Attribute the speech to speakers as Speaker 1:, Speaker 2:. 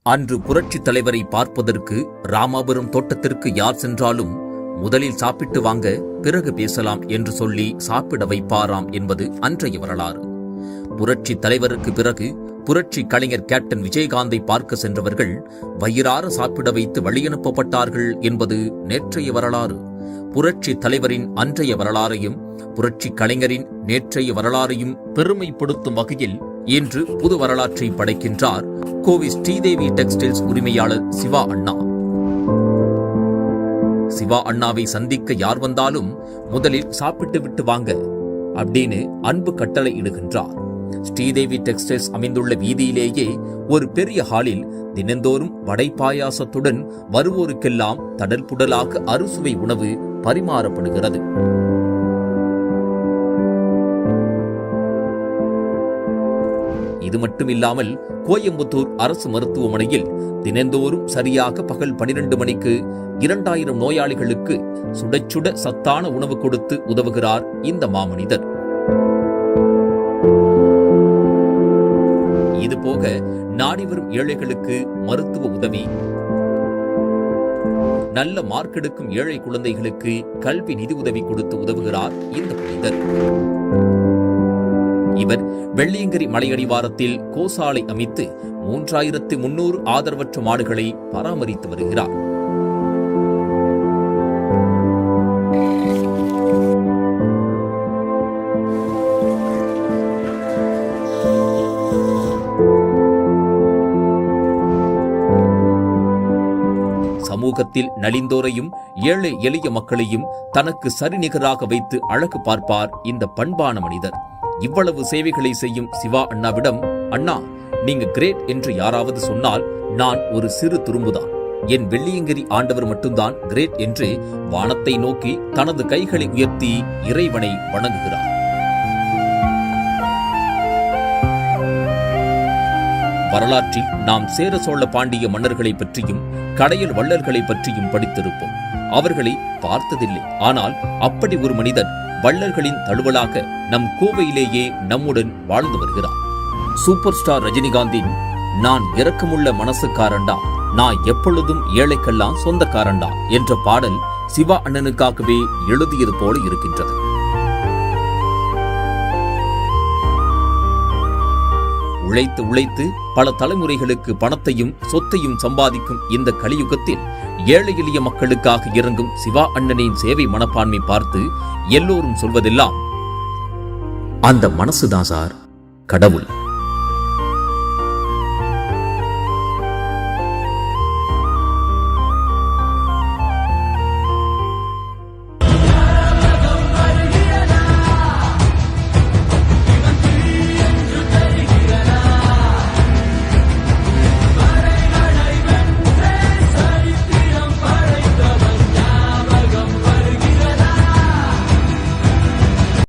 Speaker 1: அன்று புரட்சித் தலைவரை பார்ப்பதற்கு ராமாபுரம் தோட்டத்திற்கு யார் சென்றாலும் முதலில் சாப்பிட்டு வாங்க, பிறகு பேசலாம் என்று சொல்லி சாப்பிட வைப்பாராம் என்பது அன்றைய வரலாறு. புரட்சித் தலைவருக்கு பிறகு புரட்சி கலைஞர் கேப்டன் விஜயகாந்தை பார்க்க சென்றவர்கள் வயிறார சாப்பிட வைத்து வழியனுப்பப்பட்டார்கள் என்பது நேற்றைய வரலாறு. புரட்சி தலைவரின் அன்றைய வரலாறையும் புரட்சி கலைஞரின் நேற்றைய வரலாறையும் பெருமைப்படுத்தும் வகையில் இன்று புது வரலாற்றை படைக்கின்றார் கோவை ஸ்ரீதேவி டெக்ஸ்டைல்ஸ் உரிமையாளர் சிவா அண்ணா. சிவா அண்ணாவை சந்திக்க யார் வந்தாலும் முதலில் சாப்பிட்டு விட்டு வாங்க அப்படின்னு அன்பு கட்டளை இடுகின்றார். ஸ்ரீதேவி டெக்ஸ்டைல்ஸ் அமைந்துள்ள வீதியிலேயே ஒரு பெரிய ஹாலில் தினந்தோறும் வடை பாயாசத்துடன் வருவோருக்கெல்லாம் தடல் புடலாக அறுசுவை உணவு பரிமாறப்படுகிறது. இது மட்டுமில்லாமல் கோயம்புத்தூர் அரசு மருத்துவமனையில் தினந்தோறும் சரியாக பகல் 12 மணிக்கு 2000 நோயாளிகளுக்கு சுட சுட சத்தான உணவு கொடுத்து உதவுகிறார் இந்த மாமனிதர். இதுபோக நாடி வரும் ஏழைகளுக்கு மருத்துவ உதவி, நல்ல மார்க் எடுக்கும் ஏழை குழந்தைகளுக்கு கல்வி நிதி உதவி கொடுத்து உதவுகிறார் இந்த மனிதர். இவர் வெள்ளியங்கிரி மலையடிவாரத்தில் கோசாலை அமைத்து 3300 ஆதரவற்ற மாடுகளை பராமரித்து வருகிறார். சமூகத்தில் நலிந்தோரையும் ஏழை எளிய மக்களையும் தனக்கு சரிநிகராக வைத்து அழகு பார்ப்பார் இந்த பண்பான மனிதர். இவ்வளவு சேவைகளை செய்யும் சிவா அண்ணாவிடம், அண்ணா நீங்க கிரேட் என்று யாராவது சொன்னால் நான் ஒரு சிறு துரும்புதான், என் வெள்ளியங்கிரி ஆண்டவர் மட்டும்தான் கிரேட் என்று வானத்தை நோக்கி தனது கைகளை உயர்த்தி இறைவனை வணங்குகிறார். வரலாற்றில் நாம் சேர சோழ பாண்டிய மன்னர்களை பற்றியும் கடையல் வள்ளல்களை பற்றியும் படித்திருப்போம். அவர்களை பார்த்ததில்லை. ஆனால் அப்படி ஒரு மனிதர் வள்ளல்களின் தழுவலாக நம் கோவையிலேயே நம்முடன் வாழ்ந்து வருகிறார். சூப்பர் ஸ்டார் ரஜினிகாந்தின் நான் இரக்கமுள்ள மனசுக்காரண்டா, நான் எப்பொழுதும் ஏழைக்கெல்லாம் சொந்தக்காரண்டா என்ற பாடல் சிவா அண்ணனுக்காகவே எழுதியது போல இருக்கின்றது. உழைத்து உழைத்து பல தலைமுறைகளுக்கு பணத்தையும் சொத்தையும் சம்பாதிக்கும் இந்த கலியுகத்தில் ஏழை எளிய மக்களுக்காக இறங்கும் சிவா அண்ணனின் சேவை மனப்பான்மை பார்த்து எல்லோரும் சொல்வதெல்லாம் அந்த மனசுதான் சார் கடவுள்.